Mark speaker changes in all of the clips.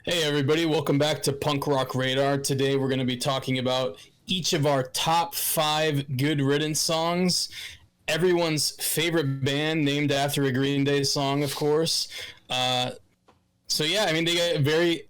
Speaker 1: Hey everybody, welcome back to Punk Rock Radar. Today we're going to be talking about each of our top 5 good Riddance songs. Everyone's favorite band named after a Green Day song, of course. So yeah, I mean, they got a very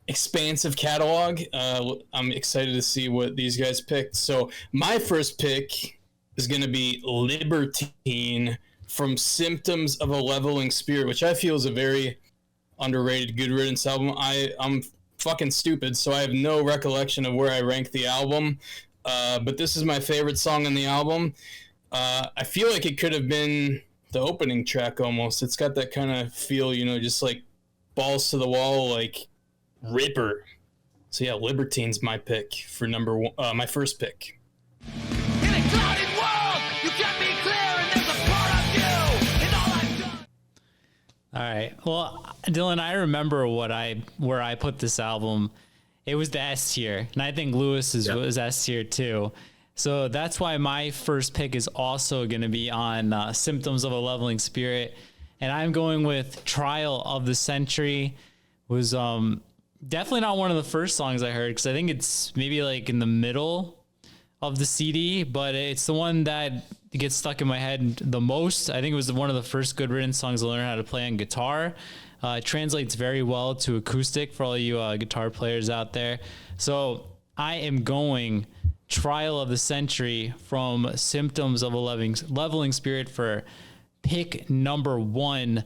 Speaker 1: expansive catalog. I'm excited to see what these guys picked. So my first pick is going to be Libertine from Symptoms of a Leveling Spirit, which I feel is a very underrated Good Riddance album. I'm fucking stupid, so I have no recollection of where I rank the album, but this is my favorite song on the album. I feel like it could have been the opening track almost. It's got that kind of feel, you know, just like balls to the wall, like Ripper. So yeah, Libertine's my pick for number one, my first pick.
Speaker 2: In a clouded world, you kept me clear, and there's a part of you in all I've done.
Speaker 3: All right. Well, Dylan, I remember where I put this album. It was the S tier, and I think Lewis's was S tier too. So that's why my first pick is also going to be on Symptoms of a Leveling Spirit, and I'm going with Trial of the Century. Was definitely not one of the first songs I heard, because I think it's maybe like in the middle of the CD, but it's the one that gets stuck in my head the most. I think it was one of the first Good Riddance songs I learned how to play on guitar. It translates very well to acoustic for all you guitar players out there. So I am going Trial of the Century from Symptoms of a Leveling Spirit for pick number 1.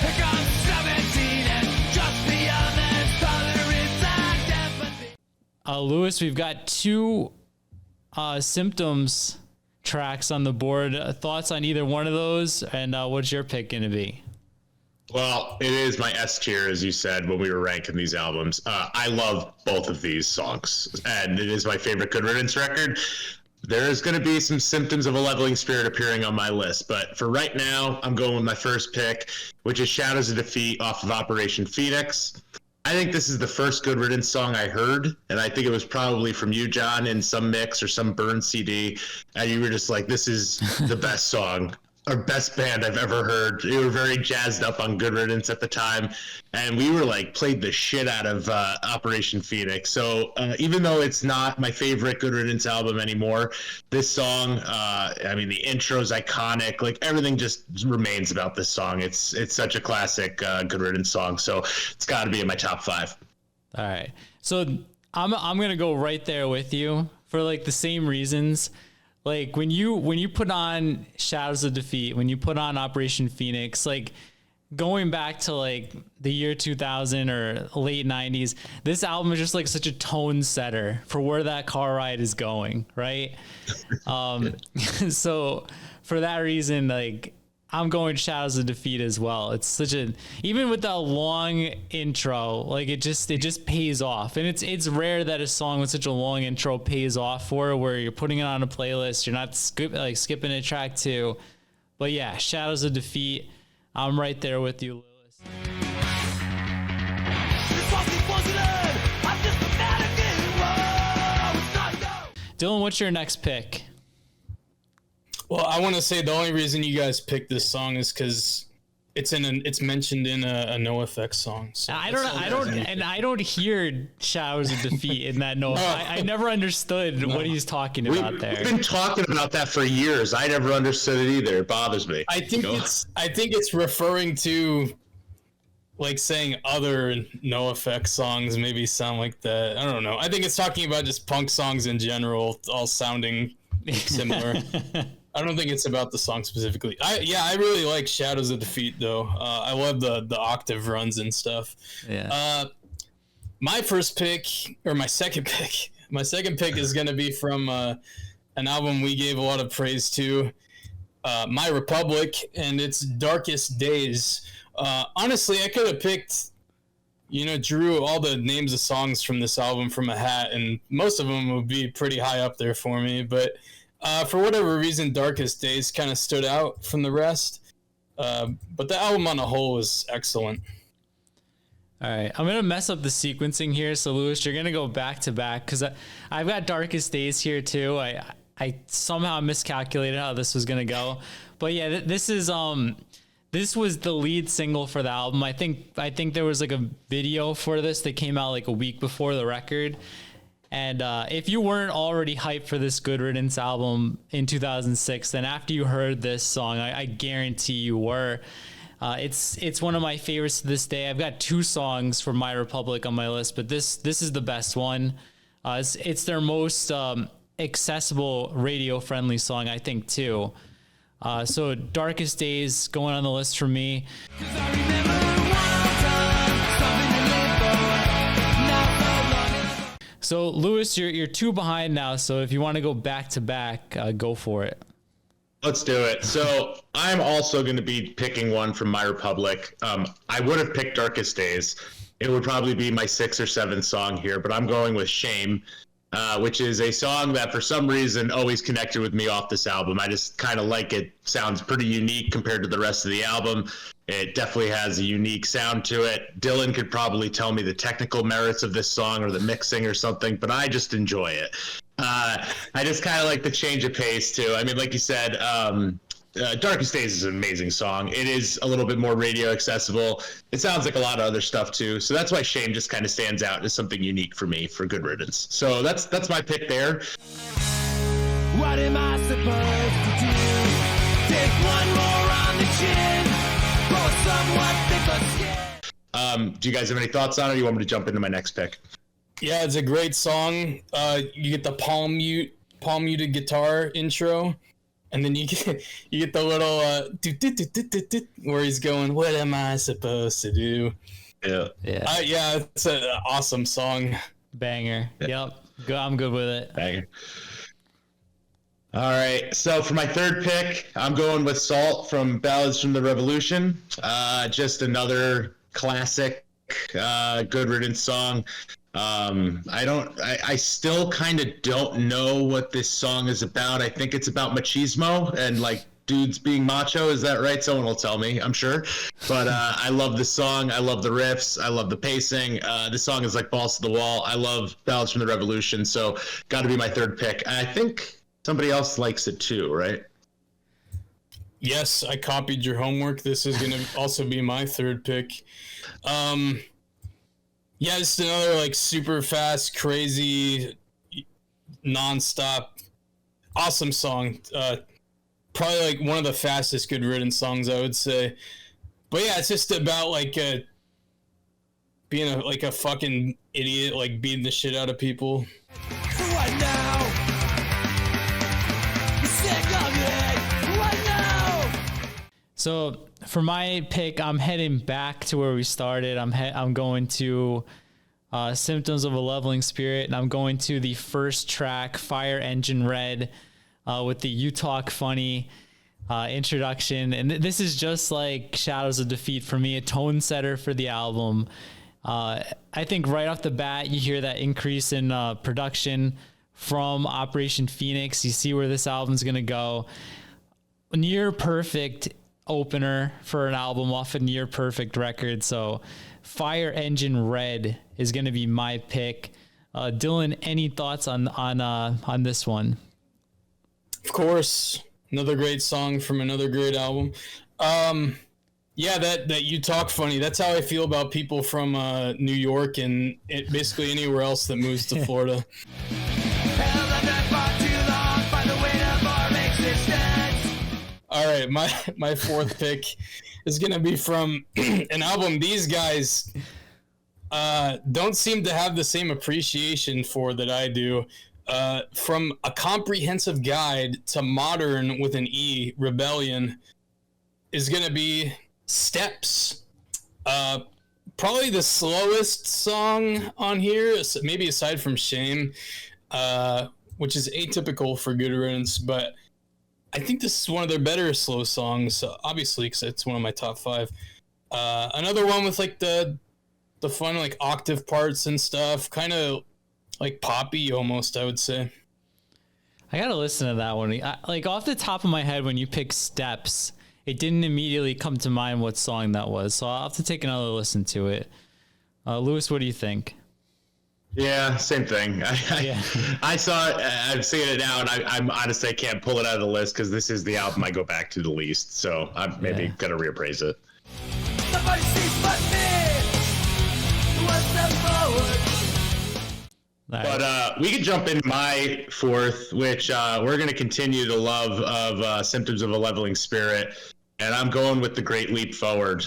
Speaker 2: Pick up 17 and just beyond this tolerance and empathy.
Speaker 3: Lewis, we've got 2 Symptoms tracks on the board. Thoughts on either one of those, and what's your pick going to be?
Speaker 4: Well, it is my S tier, as you said, when we were ranking these albums. I love both of these songs, and it is my favorite Good Riddance record. There's going to be some Symptoms of a Leveling Spirit appearing on my list, but for right now, I'm going with my first pick, which is Shadows of Defeat off of Operation Phoenix. I think this is the first Good Riddance song I heard, and I think it was probably from you, John, in some mix or some burn CD, and you were just like, this is the best song or best band I've ever heard. You were very jazzed up on Good Riddance at the time, and we were like played the shit out of Operation Phoenix. So even though it's not my favorite Good Riddance album anymore, this song, I mean, the intro's iconic. Like everything just remains about this song. It's such a classic Good Riddance song. So it's got to be in my top 5.
Speaker 3: All right. So I'm going to go right there with you for like the same reasons. Like when you put on Shadows of Defeat, when you put on Operation Phoenix, like going back to like the year 2000 or late 90s, this album is just like such a tone setter for where that car ride is going, right? So for that reason, like I'm going Shadows of Defeat as well. It's such a, even with that long intro, like it just pays off. And it's rare that a song with such a long intro pays off for, where you're putting it on a playlist, you're not skipping a track 2. But yeah, Shadows of Defeat, I'm right there with you, Lewis. Dylan, what's your next pick?
Speaker 1: Well, I want to say the only reason you guys picked this song is because it's mentioned in a NoFX song. So
Speaker 3: I don't hear Shadows of Defeat in that I never understood what he's talking about there.
Speaker 4: We've been talking about that for years. I never understood it either. It bothers me.
Speaker 1: I think it's referring to, like, saying other NoFX songs maybe sound like that. I don't know. I think it's talking about just punk songs in general, all sounding similar. I don't think it's about the song specifically. I really like Shadows of Defeat though. I love the octave runs and stuff.
Speaker 3: Yeah.
Speaker 1: My second pick is gonna be from an album we gave a lot of praise to, My Republic, and it's Darkest Days. Honestly, I could have picked, drew all the names of songs from this album from a hat, and most of them would be pretty high up there for me, but for whatever reason, Darkest Days kind of stood out from the rest. But the album on a whole is excellent.
Speaker 3: All right, I'm gonna mess up the sequencing here. So Lewis, you're gonna go back to back because I've got Darkest Days here too. I somehow miscalculated how this was gonna go, but yeah, this was the lead single for the album. I think there was like a video for this that came out like a week before the record. And if you weren't already hyped for this Good Riddance album in 2006, then after you heard this song, I guarantee you were. It's one of my favorites to this day. I've got 2 songs from My Republic on my list, but this is the best one. It's their most accessible, radio-friendly song, I think, too. So Darkest Days going on the list for me.
Speaker 2: 'Cause I remember wild times, something to live for, not so long ago.
Speaker 3: So Lewis, you're 2 behind now. So if you want to go back to back, go for it.
Speaker 4: Let's do it. So I'm also going to be picking one from My Republic. I would have picked Darkest Days. It would probably be my 6th or 7th song here, but I'm going with Shame, which is a song that for some reason always connected with me off this album. I just kind of like it. Sounds pretty unique compared to the rest of the album. It definitely has a unique sound to it. Dylan could probably tell me the technical merits of this song or the mixing or something, but I just enjoy it. I just kind of like the change of pace too. I mean, like you said, Darkest Days is an amazing song. It is a little bit more radio accessible. It sounds like a lot of other stuff too. So that's why Shame just kind of stands out as something unique for me for Good Riddance. So that's my pick there.
Speaker 2: What am I supposed to do? Take one more on the chin, pour somewhat thicker skin.
Speaker 4: Do you guys have any thoughts on it, or you want me to jump into my next pick?
Speaker 1: Yeah, it's a great song. You get the palm muted guitar intro, and then you get the little where he's going, "What am I supposed to do?"
Speaker 4: Yeah.
Speaker 1: Yeah, it's an awesome song.
Speaker 3: Banger.
Speaker 4: Yeah.
Speaker 3: Yep. I'm good with it.
Speaker 4: Banger. All right, so for my 3rd pick, I'm going with Salt from Ballads from the Revolution. Just another classic Good Riddance song. I still kind of don't know what this song is about. I think it's about machismo and like dudes being macho. Is that right? Someone will tell me, I'm sure. But I love this song. I love the riffs. I love the pacing. This song is like balls to the wall. I love Ballads from the Revolution, so got to be my 3rd pick. And I think somebody else likes it too, right?
Speaker 1: Yes, I copied your homework. This is going to also be my 3rd pick. Yeah, it's another like super fast, crazy, nonstop, awesome song. Probably like one of the fastest Good Riddance songs, I would say. But yeah, it's just about like being a fucking idiot, like beating the shit out of people.
Speaker 2: So what now? You're sick of it. What now?
Speaker 3: So for my pick, I'm heading back to where we started. I'm going to Symptoms of a Leveling Spirit, and I'm going to the first track, Fire Engine Red, with the You Talk Funny introduction. And this is just like Shadows of Defeat for me, a tone setter for the album. I think right off the bat, you hear that increase in production from Operation Phoenix. You see where this album's going to go. Near perfect opener for an album off a near perfect record. So Fire Engine Red is going to be my pick. Dylan, any thoughts on this one?
Speaker 1: Of course, another great song from another great album. Yeah, that You Talk Funny. That's how I feel about people from New York and basically anywhere else that moves to Florida.
Speaker 2: Hell, I've been far too long by the weight of our existence.
Speaker 1: All right, my 4th pick is going to be from an album these guys don't seem to have the same appreciation for that I do. From A Comprehensive Guide to Modern with an E, Rebellion, is going to be Steps. Probably the slowest song on here, maybe aside from Shame, which is atypical for Good Riddance, but I think this is one of their better slow songs, obviously, because it's one of my top 5. Another one with like the fun like octave parts and stuff, kind of like poppy almost, I would say.
Speaker 3: I gotta listen to that one. Like off the top of my head, when you pick Steps, it didn't immediately come to mind what song that was, so I'll have to take another listen to it. Lewis, what do you think?
Speaker 4: Yeah, same thing. I saw it. I'm seeing it now, and I'm honestly I can't pull it out of the list because this is the album I go back to the least. So I'm maybe gonna reappraise it.
Speaker 2: Nobody sees but me. One step forward.
Speaker 4: But we could jump into my fourth, which we're going to continue the love of Symptoms of a Leveling Spirit, and I'm going with The Great Leap Forward.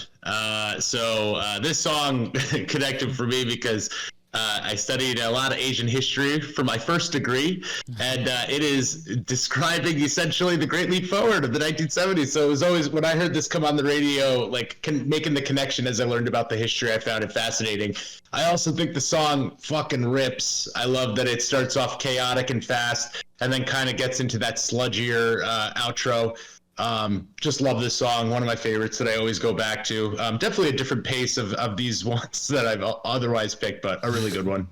Speaker 4: So this song connected for me because I studied a lot of Asian history for my first degree, and it is describing essentially the Great Leap Forward of the 1970s. So it was always, when I heard this come on the radio, like making the connection as I learned about the history, I found it fascinating. I also think the song fucking rips. I love that it starts off chaotic and fast, and then kind of gets into that sludgier outro. Just love this song. One of my favorites that I always go back to. Definitely a different pace of these ones that I've otherwise picked, but a really good one.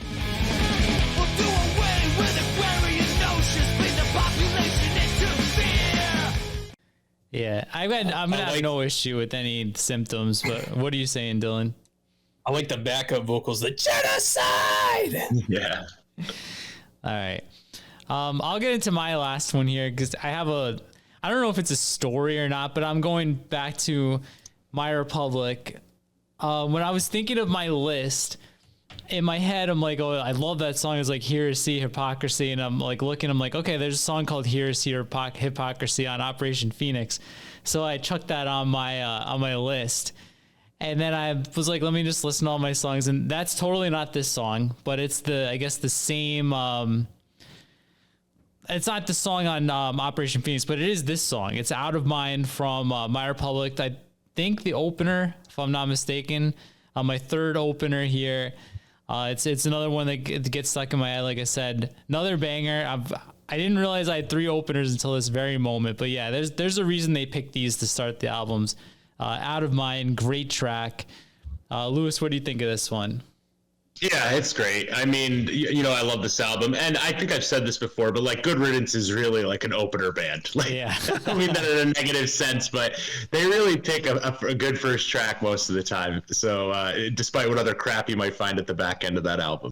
Speaker 2: We'll do away with Aquarian notions, bring the population into fear.
Speaker 3: Yeah, I'm gonna have no issue with any symptoms, but what are you saying, Dylan?
Speaker 1: I like the backup vocals, the genocide.
Speaker 4: Yeah.
Speaker 3: All right. I'll get into my last one here because I don't know if it's a story or not, but I'm going back to My Republic. When I was thinking of my list, in my head, I'm like, oh, I love that song. It's like Heresy, Hypocrisy. And I'm like looking, I'm like, okay, there's a song called Heresy or Hypocrisy on Operation Phoenix. So I chucked that on my list. And then I was like, let me just listen to all my songs. And that's totally not this song, but it's I guess the same, it's not the song on Operation Phoenix, but it is this song. It's Out of Mind from My Republic. I think the opener, if I'm not mistaken, my third opener here. It's another one that gets stuck in my head. Like I said, another banger. I didn't realize I had three openers until this very moment. But yeah, there's a reason they picked these to start the albums. Out of Mind, great track. Lewis, what do you think of this one?
Speaker 4: Yeah, it's great. I mean, I love this album, and I think I've said this before, but like Good Riddance is really like an opener band. Like,
Speaker 3: yeah.
Speaker 4: I mean that in a negative sense, but they really pick a good first track most of the time. So despite what other crap you might find at the back end of that album.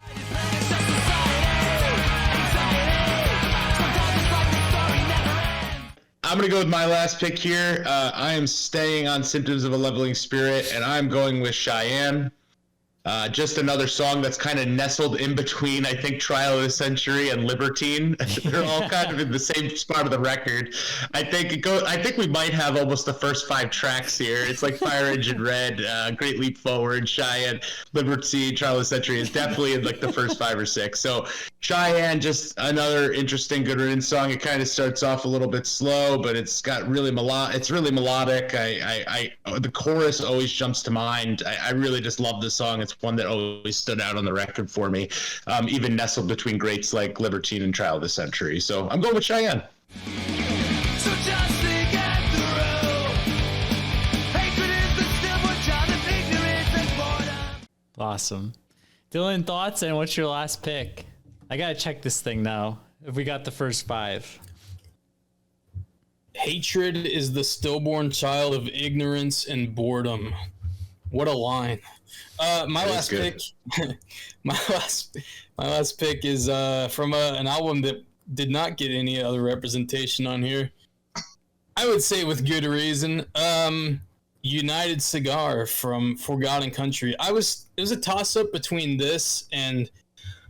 Speaker 4: I'm going to go with my last pick here. I am staying on Symptoms of a Leveling Spirit, and I'm going with Cheyenne. Just another song that's kind of nestled in between, I think, Trial of the Century and Libertine. They're all kind of in the same spot of the record. I think we might have almost the first 5 tracks here. It's like Fire Engine Red, Great Leap Forward, Cheyenne, Libertine, Trial of the Century is definitely in like the first 5 or 6. So Cheyenne, just another interesting Good Riddance song. It kind of starts off a little bit slow, but it's got really it's really melodic. The chorus always jumps to mind. I really just love this song. It's one that always stood out on the record for me, even nestled between greats like Libertine and Trial of the Century. So I'm going with Cheyenne.
Speaker 2: So just think it through. Hatred is the silver child of ignorance and boredom.
Speaker 3: Awesome. Dylan, thoughts, and what's your last pick? I gotta check this thing now. If we got the first 5.
Speaker 1: Hatred is the stillborn child of ignorance and boredom. What a line. My last pick is from an album that did not get any other representation on here. I would say with good reason. United Cigar from Forgotten Country. It was a toss up between this and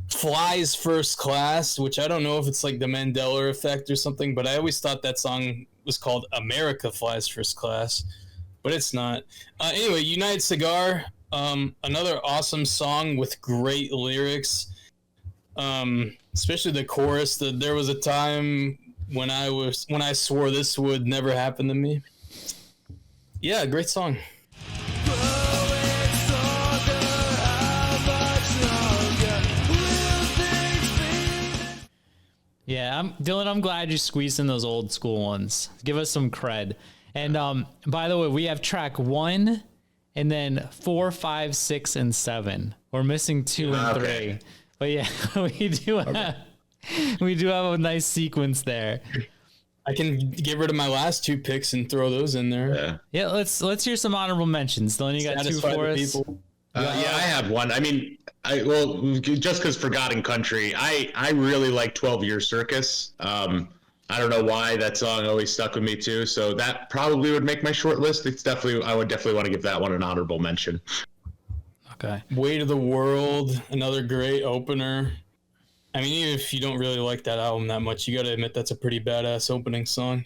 Speaker 1: Fly's First Class, which I don't know if it's like the Mandela effect or something, but I always thought that song was called America Flies First Class, but it's not. Anyway, United Cigar, another awesome song with great lyrics, especially the chorus. There was a time when I swore this would never happen to me. Yeah, great song.
Speaker 3: Yeah, Dylan, I'm glad you squeezed in those old school ones. Give us some cred. And by the way, we have track 1 and then 4, 5, 6, and 7. We're missing 2 and 3. But yeah, we do have a nice sequence there.
Speaker 1: I can get rid of my last 2 picks and throw those in there.
Speaker 3: Yeah, let's hear some honorable mentions. Dylan, you got 2 for us?
Speaker 4: Yeah, I have one. I mean, just because Forgotten Country, I really like 12 Year Circus. I don't know why that song always stuck with me too. So that probably would make my short list. I would definitely want to give that one an honorable mention.
Speaker 3: Okay.
Speaker 1: Weight of the World, another great opener. I mean, even if you don't really like that album that much, you got to admit that's a pretty badass opening song.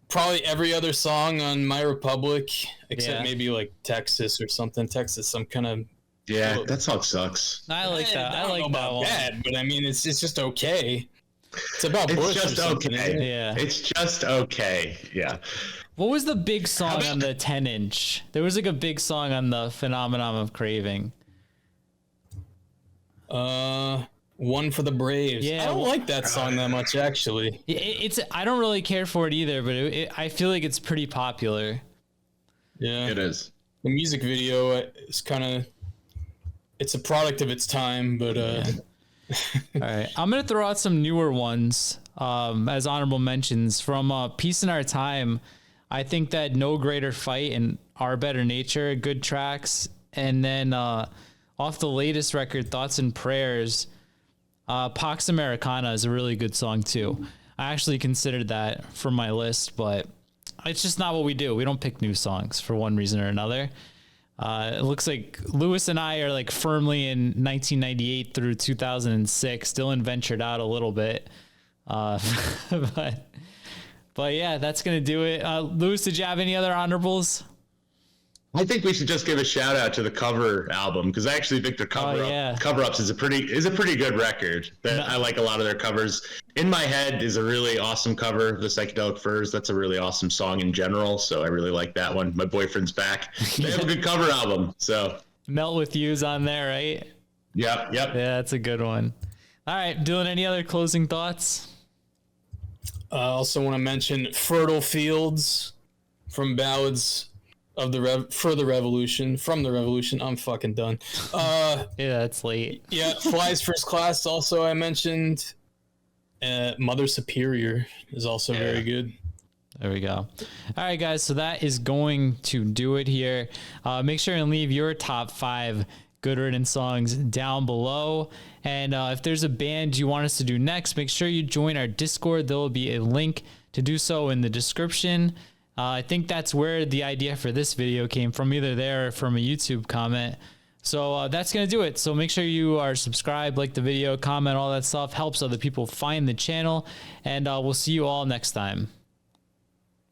Speaker 1: Probably every other song on My Republic, except maybe like Texas or something. Texas, I'm kind of...
Speaker 4: Yeah, that song sucks.
Speaker 3: I like that. I like that one.
Speaker 1: Bad, but I mean, it's just okay. It's about Bush.
Speaker 4: It's just okay.
Speaker 3: Yeah.
Speaker 4: It's just okay. Yeah.
Speaker 3: What was the big song on the 10-inch? There was like a big song on the Phenomenon of Craving.
Speaker 1: One for the Braves.
Speaker 3: Yeah,
Speaker 1: I don't like that song that much, actually.
Speaker 3: It's I don't really care for it either, but I feel like it's pretty popular.
Speaker 1: Yeah,
Speaker 4: it is.
Speaker 1: The music video is kind of... It's a product of its time, but...
Speaker 3: All right, I'm gonna throw out some newer ones as honorable mentions from Peace in Our Time. I think that No Greater Fight and Our Better Nature, good tracks. And then off the latest record, Thoughts and Prayers, Pax Americana is a really good song too. I actually considered that for my list, but it's just not what we do. We don't pick new songs for one reason or another. It looks like Lewis and I are like firmly in 1998 through 2006. Dylan ventured out a little bit. But yeah, that's going to do it. Lewis, did you have any other honorables?
Speaker 4: I think we should just give a shout out to the cover album, because I actually think the cover ups is a pretty good record. I like a lot of their covers. In My Head is a really awesome cover. The Psychedelic Furs, that's a really awesome song in general. So I really like that one. My Boyfriend's Back. They have a good cover album. So
Speaker 3: Melt With You's on there, right?
Speaker 4: Yep.
Speaker 3: Yeah, that's a good one. All right, Dylan, any other closing thoughts?
Speaker 1: I also want to mention Fertile Fields from Ballads of the From the Revolution. I'm fucking done.
Speaker 3: Yeah, it's late.
Speaker 1: Yeah, Flies First Class also I mentioned. Mother Superior is also very good.
Speaker 3: There we go. All right, guys. So that is going to do it here. Make sure and leave your top 5 Good Riddance songs down below. And if there's a band you want us to do next, make sure you join our Discord. There will be a link to do so in the description. I think that's where the idea for this video came from, either there or from a YouTube comment. So that's going to do it. So make sure you are subscribed, like the video, comment, all that stuff. Helps other people find the channel. And we'll see you all next time.